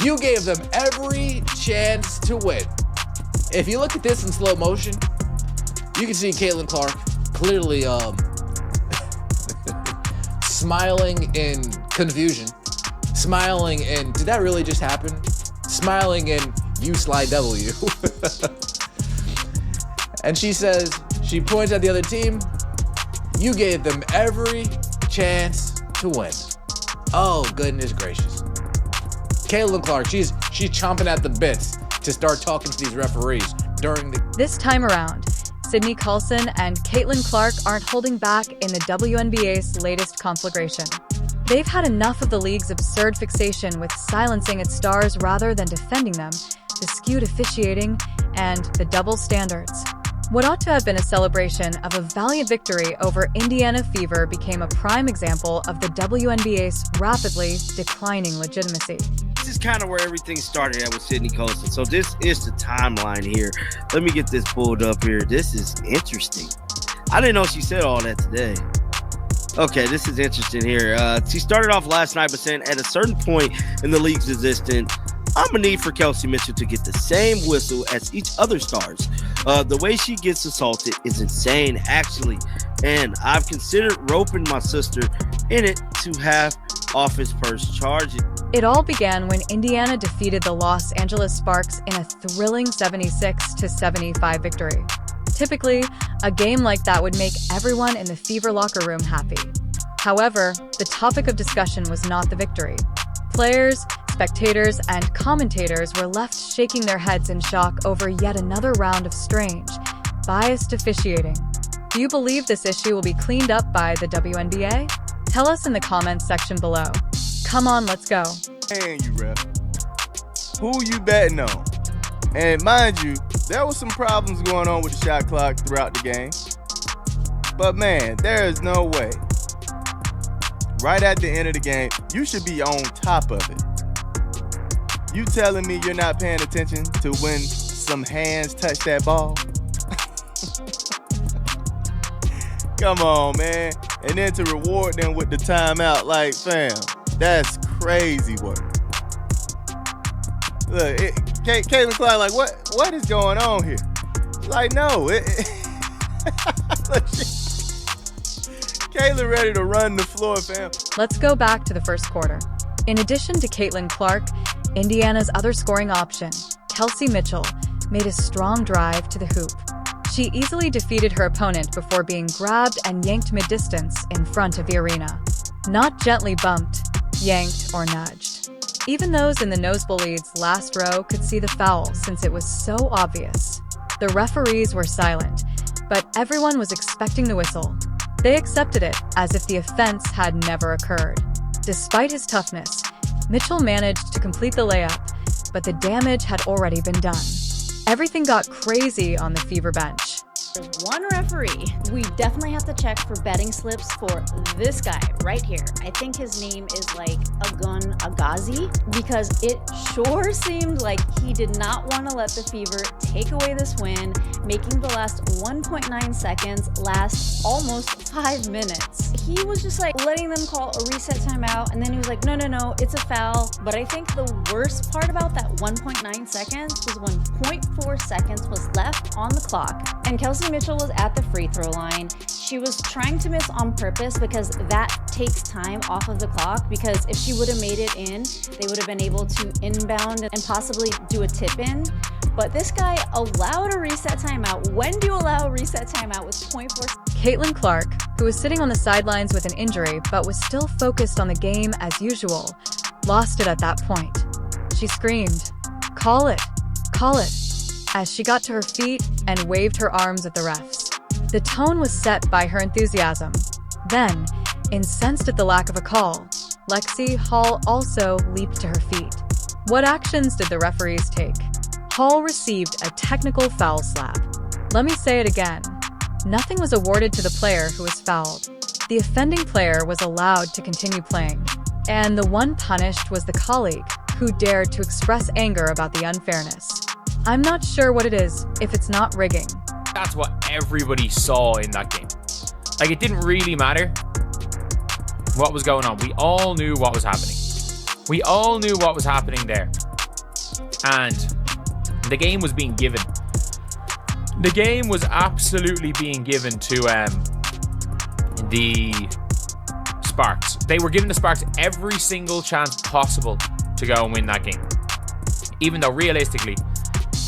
You gave them every chance to win. If you look at this in slow motion, you can see Caitlin Clark clearly smiling in confusion, smiling in, did that really just happen? Smiling in, you slide W. And she says, she points at the other team, you gave them every chance to win. Oh, goodness gracious. Caitlin Clark, she's chomping at the bits to start talking to these referees during the... This time around, Sydney Colson and Caitlin Clark aren't holding back in the WNBA's latest conflagration. They've had enough of the league's absurd fixation with silencing its stars rather than defending them, the skewed officiating, and the double standards. What ought to have been a celebration of a valiant victory over Indiana Fever became a prime example of the WNBA's rapidly declining legitimacy. This is kind of where everything started at with Sydney Colson. So this is the timeline here. Let me get this pulled up here. This is interesting. I didn't know she said all that today. Okay, this is interesting here. She started off last night by saying at a certain point in the league's existence, I'm going to need for Kelsey Mitchell to get the same whistle as each other stars. The way she gets assaulted is insane, actually. And I've considered roping my sister in it to have office purse charges. It all began when Indiana defeated the Los Angeles Sparks in a thrilling 76-75 victory. Typically, a game like that would make everyone in the Fever locker room happy. However, the topic of discussion was not the victory. Players, spectators, and commentators were left shaking their heads in shock over yet another round of strange, biased officiating. Do you believe this issue will be cleaned up by the WNBA? Tell us in the comments section below. Come on, let's go. And you, ref. Who you betting on? And mind you, there was some problems going on with the shot clock throughout the game. But man, there is no way. Right at the end of the game, you should be on top of it. You telling me you're not paying attention to when some hands touch that ball? Come on, man. And then to reward them with the timeout, like, fam, that's crazy work. Look, Caitlin Clark, like, what is going on here? Like, no. Caitlin ready to run the floor, fam. Let's go back to the first quarter. In addition to Caitlin Clark, Indiana's other scoring option, Kelsey Mitchell, made a strong drive to the hoop. She easily defeated her opponent before being grabbed and yanked mid-distance in front of the arena. Not gently bumped, yanked, or nudged. Even those in the nosebleeds last row could see the foul since it was so obvious. The referees were silent, but everyone was expecting the whistle. They accepted it as if the offense had never occurred. Despite his toughness, Mitchell managed to complete the layup, but the damage had already been done. Everything got crazy on the Fever bench. There's one referee. We definitely have to check for betting slips for this guy right here. I think his name is like Agun Agazi, because it sure seemed like he did not want to let the Fever take away this win, making the last 1.9 seconds last almost 5 minutes. He was just like letting them call a reset timeout, and then he was like, no, it's a foul. But I think the worst part about that 1.9 seconds was when 0.4 seconds was left on the clock, and Kelsey Mitchell was at the free throw line. She was trying to miss on purpose because that takes time off of the clock, because if she would have made it in, they would have been able to inbound and possibly do a tip in. But this guy allowed a reset timeout. When do you allow a reset timeout with 0.4? Caitlin Clark, who was sitting on the sidelines with an injury but was still focused on the game as usual, lost it at that point. She screamed, "Call it, call it," as she got to her feet and waved her arms at the refs. The tone was set by her enthusiasm. Then, incensed at the lack of a call, Lexi Hall also leaped to her feet. What actions did the referees take? Hall received a technical foul slap. Let me say it again. Nothing was awarded to the player who was fouled. The offending player was allowed to continue playing. And the one punished was the colleague who dared to express anger about the unfairness. I'm not sure what it is if it's not rigging. That's what everybody saw in that game. Like, it didn't really matter what was going on. We all knew what was happening. We all knew what was happening there. And the game was being given. The game was absolutely being given to the Sparks. They were giving the Sparks every single chance possible to go and win that game. Even though realistically,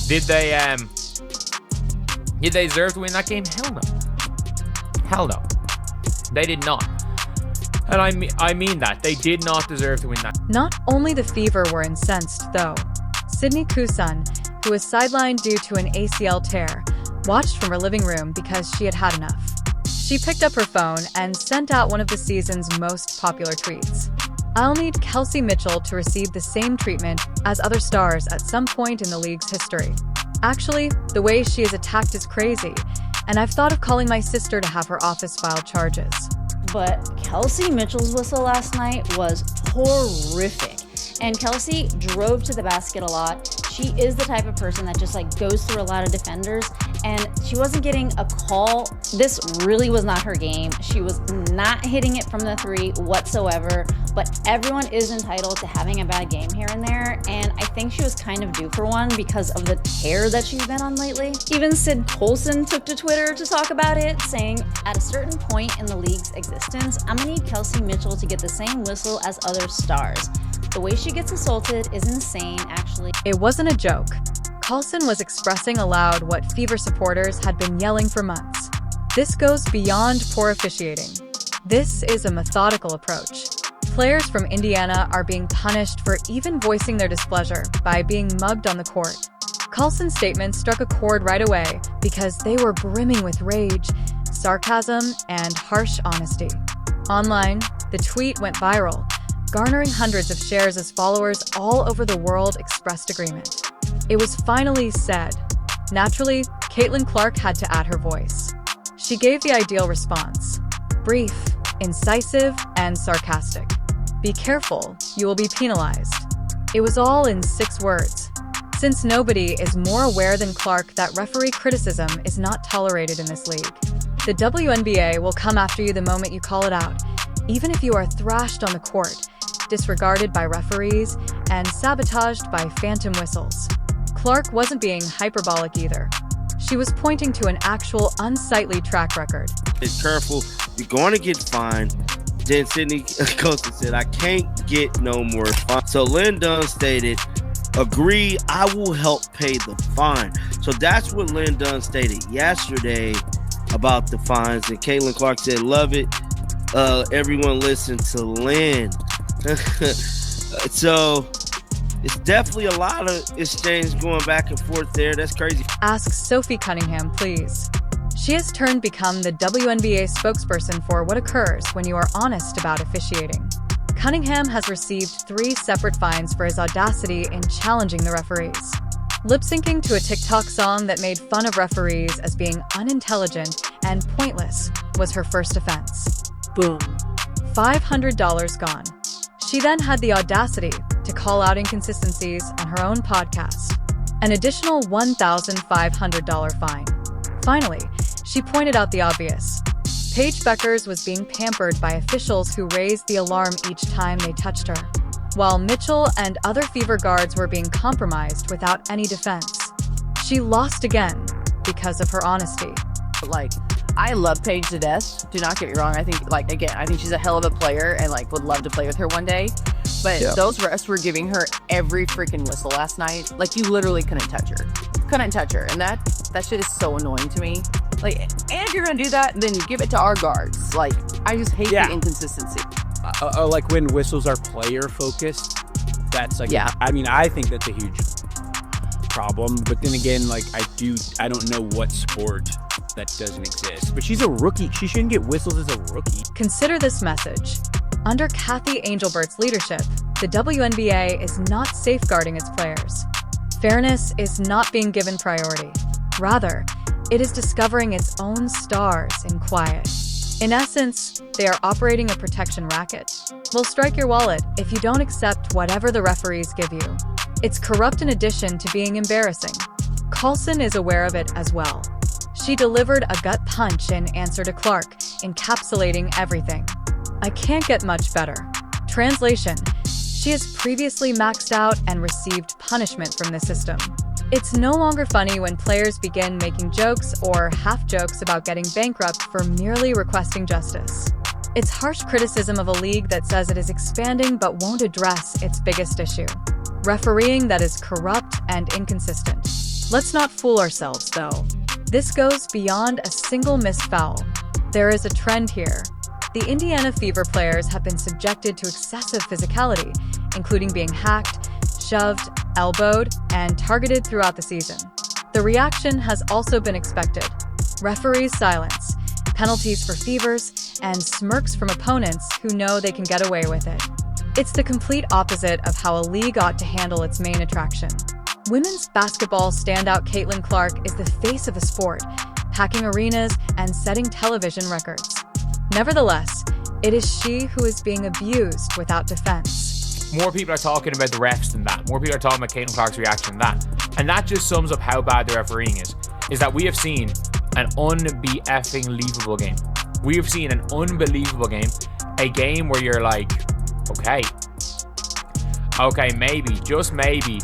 did they deserve to win that game? Hell no. Hell no. They did not. And I mean that. They did not deserve to win that. Not only the Fever were incensed, though. Sydney Kusan, who was sidelined due to an ACL tear, watched from her living room because she had had enough. She picked up her phone and sent out one of the season's most popular tweets. I'll need Kelsey Mitchell to receive the same treatment as other stars at some point in the league's history. Actually, the way she is attacked is crazy, and I've thought of calling my sister to have her office file charges. But Kelsey Mitchell's whistle last night was horrific. And Kelsey drove to the basket a lot. She is the type of person that just goes through a lot of defenders, and she wasn't getting a call. This really was not her game. She was not hitting it from the three whatsoever, but everyone is entitled to having a bad game here and there, and I think she was kind of due for one because of the tear that she's been on lately. Even Sid Colson took to Twitter to talk about it, saying, at a certain point in the league's existence, I'm gonna need Kelsey Mitchell to get the same whistle as other stars. The way she gets assaulted is insane, actually. It wasn't a joke. Colson was expressing aloud what Fever supporters had been yelling for months. This goes beyond poor officiating. This is a methodical approach. Players from Indiana are being punished for even voicing their displeasure by being mugged on the court. Colson's statement struck a chord right away because they were brimming with rage, sarcasm, and harsh honesty. Online, the tweet went viral, garnering hundreds of shares as followers all over the world expressed agreement. It was finally said. Naturally, Caitlin Clark had to add her voice. She gave the ideal response: brief, incisive, and sarcastic. Be careful, you will be penalized. It was all in 6 words. Since nobody is more aware than Clark that referee criticism is not tolerated in this league, the WNBA will come after you the moment you call it out, even if you are thrashed on the court, disregarded by referees, and sabotaged by phantom whistles. Clark wasn't being hyperbolic either. She was pointing to an actual unsightly track record. Be careful, you're going to get fined. Then Sydney Colson said, I can't get no more fine. So Lynn Dunn stated, agree, I will help pay the fine. So that's what Lynn Dunn stated yesterday about the fines. And Caitlin Clark said, love it. Everyone listen to Lynn. So it's definitely a lot of exchange going back and forth there. That's crazy. Ask Sophie Cunningham, please. She has turned become the WNBA spokesperson for what occurs when you are honest about officiating. Cunningham has received 3 separate fines for his audacity in challenging the referees. Lip-syncing to a TikTok song that made fun of referees as being unintelligent and pointless was her first offense. Boom. $500 gone. She then had the audacity to call out inconsistencies on her own podcast. An additional $1,500 fine. Finally, she pointed out the obvious. Paige Beckers was being pampered by officials who raised the alarm each time they touched her, while Mitchell and other Fever guards were being compromised without any defense. She lost again because of her honesty. I love Paige to death. Do not get me wrong. I think, I think she's a hell of a player and, would love to play with her one day. But those refs were giving her every freaking whistle last night. You literally couldn't touch her. Couldn't touch her. And that shit is so annoying to me. And if you're going to do that, then give it to our guards. I just hate the inconsistency. When whistles are player focused, that's I think that's a huge problem. But then again, I don't know what sport that doesn't exist. But she's a rookie. She shouldn't get whistles as a rookie. Consider this message. Under Kathy Angelbert's leadership, the WNBA is not safeguarding its players. Fairness is not being given priority. Rather, it is discovering its own stars in quiet. In essence, they are operating a protection racket. Will strike your wallet if you don't accept whatever the referees give you. It's corrupt in addition to being embarrassing. Colson is aware of it as well. She delivered a gut punch in answer to Clark, encapsulating everything. I can't get much better. Translation: She has previously maxed out and received punishment from the system. It's no longer funny when players begin making jokes or half-jokes about getting bankrupt for merely requesting justice. It's harsh criticism of a league that says it is expanding but won't address its biggest issue: refereeing that is corrupt and inconsistent. Let's not fool ourselves, though. This goes beyond a single missed foul. There is a trend here. The Indiana Fever players have been subjected to excessive physicality, including being hacked, shoved, elbowed, and targeted throughout the season. The reaction has also been expected: referees' silence, penalties for Fevers, and smirks from opponents who know they can get away with it. It's the complete opposite of how a league ought to handle its main attraction. Women's basketball standout Caitlin Clark is the face of the sport, packing arenas and setting television records. Nevertheless, it is she who is being abused without defense. More people are talking about the refs than that. More people are talking about Caitlin Clark's reaction than that. And that just sums up how bad the refereeing is that we have seen an unbelievable game. We have seen an unbelievable game. A game where you're like, okay, maybe, just maybe,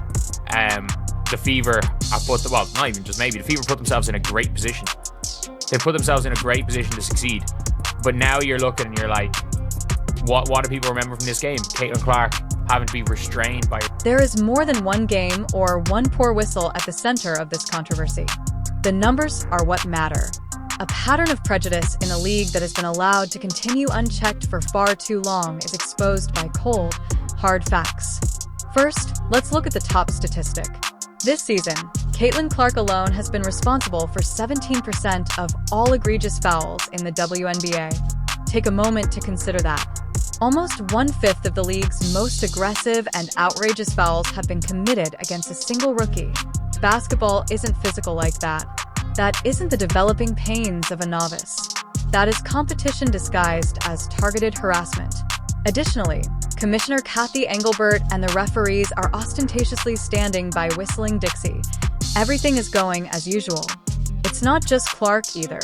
the Fever the Fever put themselves in a great position. They put themselves in a great position to succeed. But now you're looking and you're like, what do people remember from this game? Caitlin Clark having to be restrained by... There is more than one game or one poor whistle at the center of this controversy. The numbers are what matter. A pattern of prejudice in a league that has been allowed to continue unchecked for far too long is exposed by cold, hard facts. First, let's look at the top statistic. This season, Caitlin Clark alone has been responsible for 17% of all egregious fouls in the WNBA. Take a moment to consider that. Almost 1/5 of the league's most aggressive and outrageous fouls have been committed against a single rookie. Basketball isn't physical like that. That isn't the developing pains of a novice. That is competition disguised as targeted harassment. Additionally, Commissioner Kathy Engelbert and the referees are ostentatiously standing by whistling Dixie. Everything is going as usual. It's not just Clark either.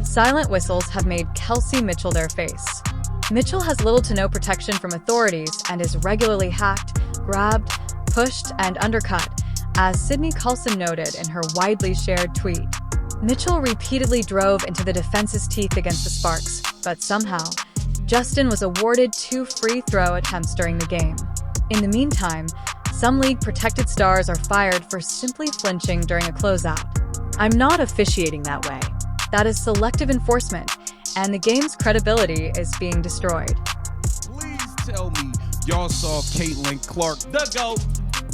Silent whistles have made Kelsey Mitchell their face. Mitchell has little to no protection from authorities and is regularly hacked, grabbed, pushed, and undercut, as Sydney Colson noted in her widely shared tweet. Mitchell repeatedly drove into the defense's teeth against the Sparks, but somehow, Justin was awarded 2 free throw attempts during the game. In the meantime, some league-protected stars are fired for simply flinching during a closeout. I'm not officiating that way. That is selective enforcement, and the game's credibility is being destroyed. Please tell me y'all saw Caitlin Clark, the GOAT.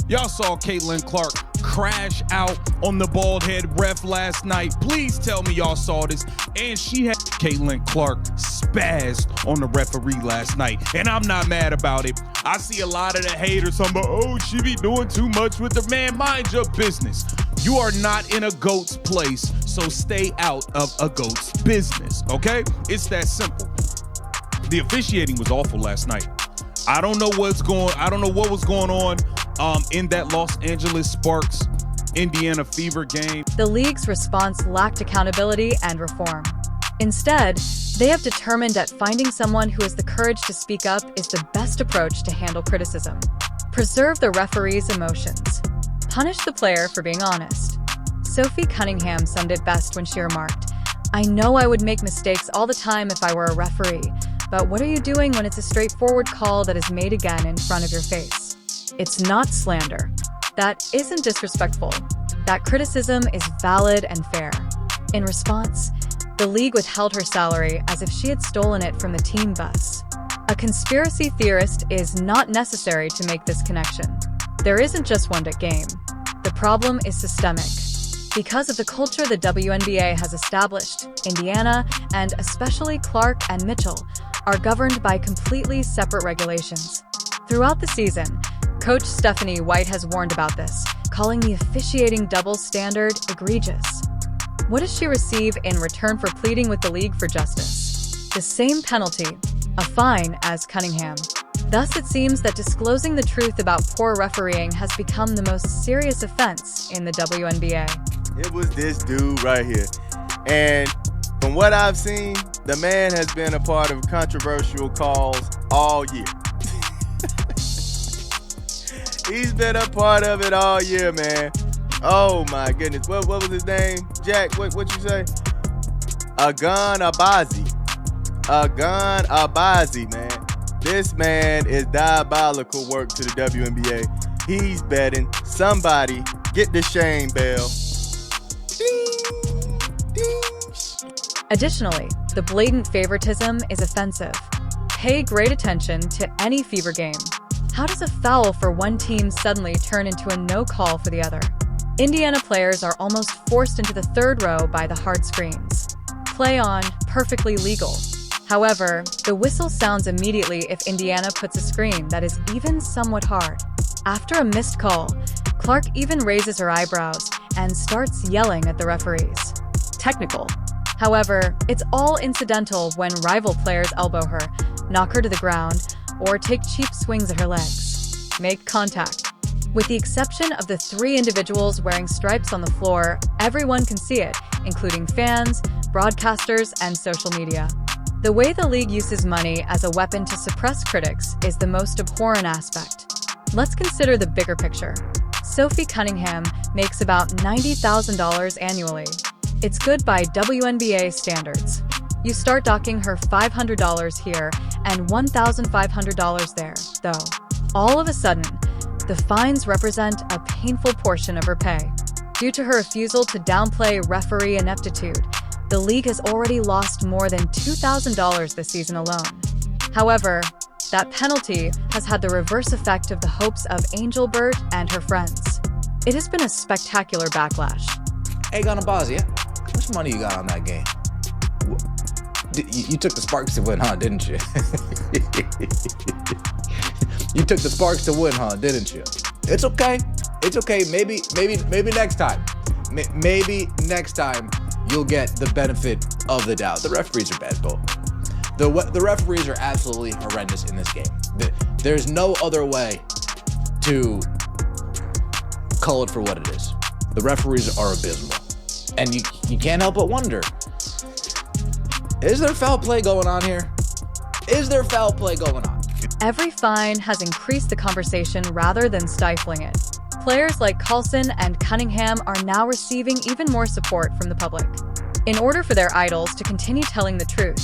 Y'all saw Caitlin Clark crash out on the bald head ref last night. Please tell me y'all saw this. And she had Caitlin Clark spazzed on the referee last night. And I'm not mad about it. I see a lot of the haters talking about, oh, she be doing too much with the man. Mind your business. You are not in a GOAT's place, so stay out of a GOAT's business, okay? It's that simple. The officiating was awful last night. I don't know what was going on in that Los Angeles Sparks Indiana Fever game. The league's response lacked accountability and reform. Instead, they have determined that finding someone who has the courage to speak up is the best approach to handle criticism. Preserve the referee's emotions. Punish the player for being honest. Sophie Cunningham summed it best when she remarked, "I know I would make mistakes all the time if I were a referee, but what are you doing when it's a straightforward call that is made again in front of your face? It's not slander. That isn't disrespectful. That criticism is valid and fair." In response, the league withheld her salary as if she had stolen it from the team bus. A conspiracy theorist is not necessary to make this connection. There isn't just one game. The problem is systemic. Because of the culture the WNBA has established, Indiana, and especially Clark and Mitchell, are governed by completely separate regulations. Throughout the season, Coach Stephanie White has warned about this, calling the officiating double standard egregious. What does she receive in return for pleading with the league for justice? The same penalty, a fine, as Cunningham. Thus, it seems that disclosing the truth about poor refereeing has become the most serious offense in the WNBA. It was this dude right here. And from what I've seen, the man has been a part of controversial calls all year. He's been a part of it all year, man. Oh my goodness. What was his name? Jack, what you say? Agun Abazi. Agun Abazi, man. This man is diabolical work to the WNBA. He's betting. Somebody get the shame bell. Ding, ding. Additionally, the blatant favoritism is offensive. Pay great attention to any Fever game. How does a foul for one team suddenly turn into a no call for the other? Indiana players are almost forced into the third row by the hard screens. Play on, perfectly legal. However, the whistle sounds immediately if Indiana puts a screen that is even somewhat hard. After a missed call, Clark even raises her eyebrows and starts yelling at the referees. Technical. However, it's all incidental when rival players elbow her, knock her to the ground, or take cheap swings at her legs. Make contact. With the exception of the 3 individuals wearing stripes on the floor, everyone can see it, including fans, broadcasters, and social media. The way the league uses money as a weapon to suppress critics is the most abhorrent aspect. Let's consider the bigger picture. Sophie Cunningham makes about $90,000 annually. It's good by WNBA standards. You start docking her $500 here and $1,500 there, though. All of a sudden, the fines represent a painful portion of her pay. Due to her refusal to downplay referee ineptitude, the league has already lost more than $2,000 this season alone. However, that penalty has had the reverse effect of the hopes of Angel Bird and her friends. It has been a spectacular backlash. Hey, Ganabazi, how much money you got on that game? You took the Sparks to win, huh? Didn't you? You took the Sparks to win, huh? Didn't you? It's okay. It's okay. Maybe next time. Maybe next time you'll get the benefit of the doubt. The referees are bad, Bo. The referees are absolutely horrendous in this game. There's no other way to call it for what it is. The referees are abysmal. And you can't help but wonder, is there foul play going on here? Is there foul play going on? Every fine has increased the conversation rather than stifling it. Players like Colson and Cunningham are now receiving even more support from the public. In order for their idols to continue telling the truth,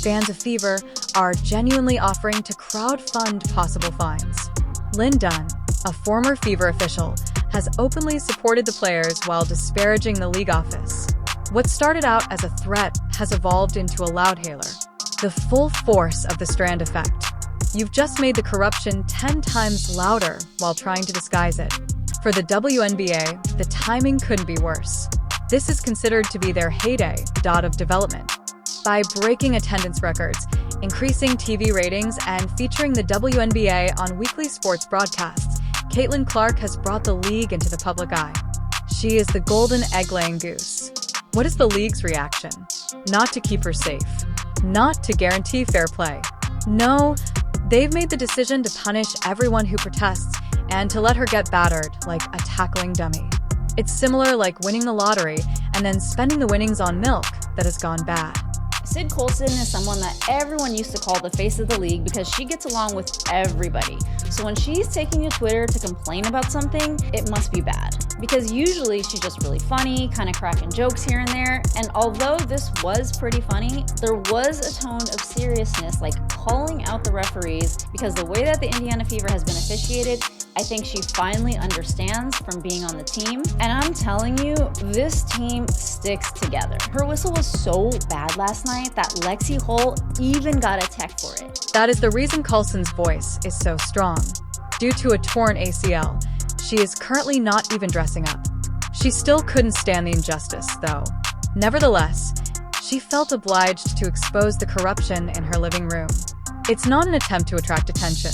fans of Fever are genuinely offering to crowdfund possible fines. Lynn Dunn, a former Fever official, has openly supported the players while disparaging the league office. What started out as a threat has evolved into a loudhailer. The full force of the Strand effect. You've just made the corruption 10 times louder while trying to disguise it. For the WNBA, the timing couldn't be worse. This is considered to be their heyday of development. By breaking attendance records, increasing TV ratings, and featuring the WNBA on weekly sports broadcasts, Caitlin Clark has brought the league into the public eye. She is the golden egg-laying goose. What is the league's reaction? Not to keep her safe. Not to guarantee fair play. No, they've made the decision to punish everyone who protests and to let her get battered like a tackling dummy. It's similar like winning the lottery and then spending the winnings on milk that has gone bad. Sid Colson is someone that everyone used to call the face of the league because she gets along with everybody. So when she's taking to Twitter to complain about something, it must be bad. Because usually she's just really funny, kind of cracking jokes here and there. And although this was pretty funny, there was a tone of seriousness, like calling out the referees, because the way that the Indiana Fever has been officiated, I think she finally understands from being on the team. And I'm telling you, this team sticks together. Her whistle was so bad last night that Lexi Hull even got a tech for it. That is the reason Colson's voice is so strong. Due to a torn ACL, she is currently not even dressing up. She still couldn't stand the injustice, though. Nevertheless, she felt obliged to expose the corruption in her living room. It's not an attempt to attract attention.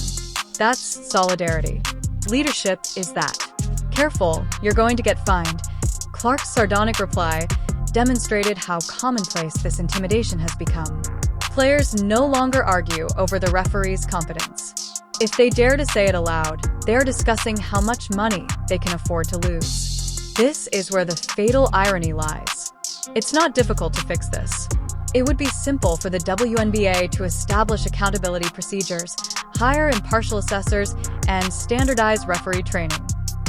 That's solidarity. Leadership is that. Careful, you're going to get fined. Clark's sardonic reply demonstrated how commonplace this intimidation has become. Players no longer argue over the referee's competence. If they dare to say it aloud, they're discussing how much money they can afford to lose. This is where the fatal irony lies. It's not difficult to fix this. It would be simple for the WNBA to establish accountability procedures, hire impartial assessors, and standardize referee training.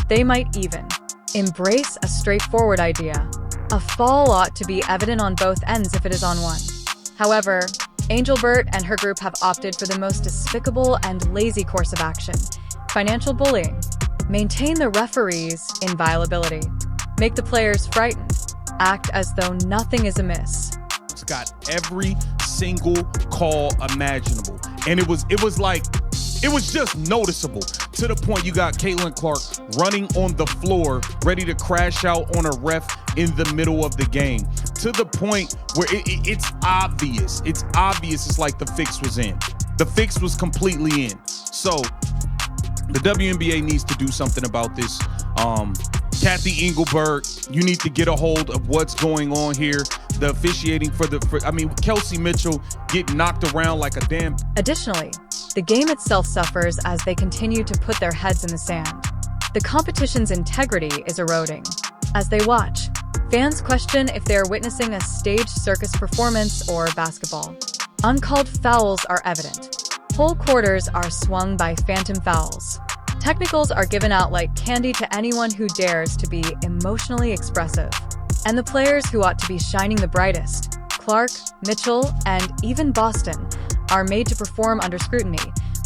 They might even embrace a straightforward idea. A fall ought to be evident on both ends if it is on one. However, Angelbert and her group have opted for the most despicable and lazy course of action: financial bullying. Maintain the referee's inviolability. Make the players frightened. Act as though nothing is amiss. It's got every single call imaginable. And it was just noticeable, to the point you got Caitlin Clark running on the floor, ready to crash out on a ref in the middle of the game, to the point where it's obvious. It's obvious. It's like the fix was in. The fix was completely in. So the WNBA needs to do something about this. Kathy Engelbert, you need to get a hold of what's going on here. The officiating Kelsey Mitchell getting knocked around like a damn. Additionally, the game itself suffers as they continue to put their heads in the sand. The competition's integrity is eroding. As they watch, fans question if they are witnessing a staged circus performance or basketball. Uncalled fouls are evident. Whole quarters are swung by phantom fouls. Technicals are given out like candy to anyone who dares to be emotionally expressive. And the players who ought to be shining the brightest, Clark, Mitchell, and even Boston, are made to perform under scrutiny,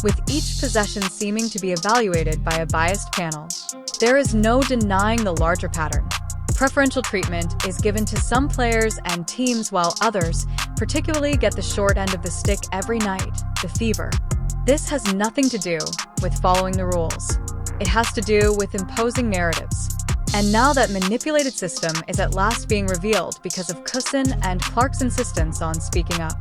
with each possession seeming to be evaluated by a biased panel. There is no denying the larger pattern. Preferential treatment is given to some players and teams while others, particularly, get the short end of the stick every night, the fever. This has nothing to do with following the rules. It has to do with imposing narratives. And now that manipulated system is at last being revealed because of Colson and Clark's insistence on speaking up.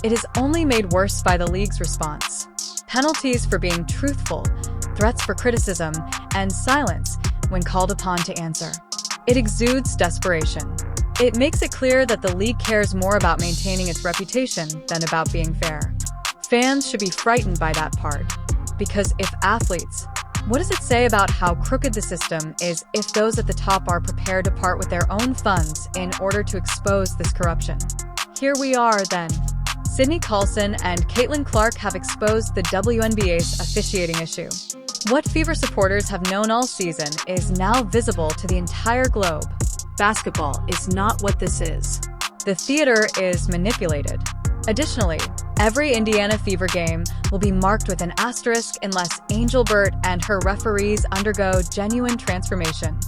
It is only made worse by the league's response. Penalties for being truthful, threats for criticism, and silence when called upon to answer. It exudes desperation. It makes it clear that the league cares more about maintaining its reputation than about being fair. Fans should be frightened by that part, because if athletes, what does it say about how crooked the system is if those at the top are prepared to part with their own funds in order to expose this corruption? Here we are, then. Sydney Colson and Caitlin Clark have exposed the WNBA's officiating issue. What Fever supporters have known all season is now visible to the entire globe. Basketball is not what this is. The theater is manipulated. Additionally, every Indiana Fever game will be marked with an asterisk unless Angelbert and her referees undergo genuine transformation.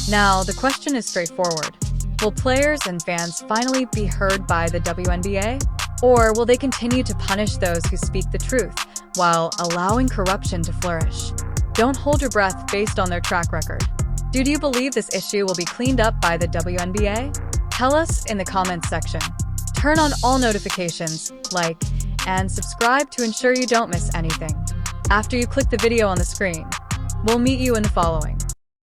Now, the question is straightforward. Will players and fans finally be heard by the WNBA? Or will they continue to punish those who speak the truth while allowing corruption to flourish? Don't hold your breath based on their track record. Do you believe this issue will be cleaned up by the WNBA? Tell us in the comments section. Turn on all notifications, like, and subscribe to ensure you don't miss anything. After you click the video on the screen, we'll meet you in the following.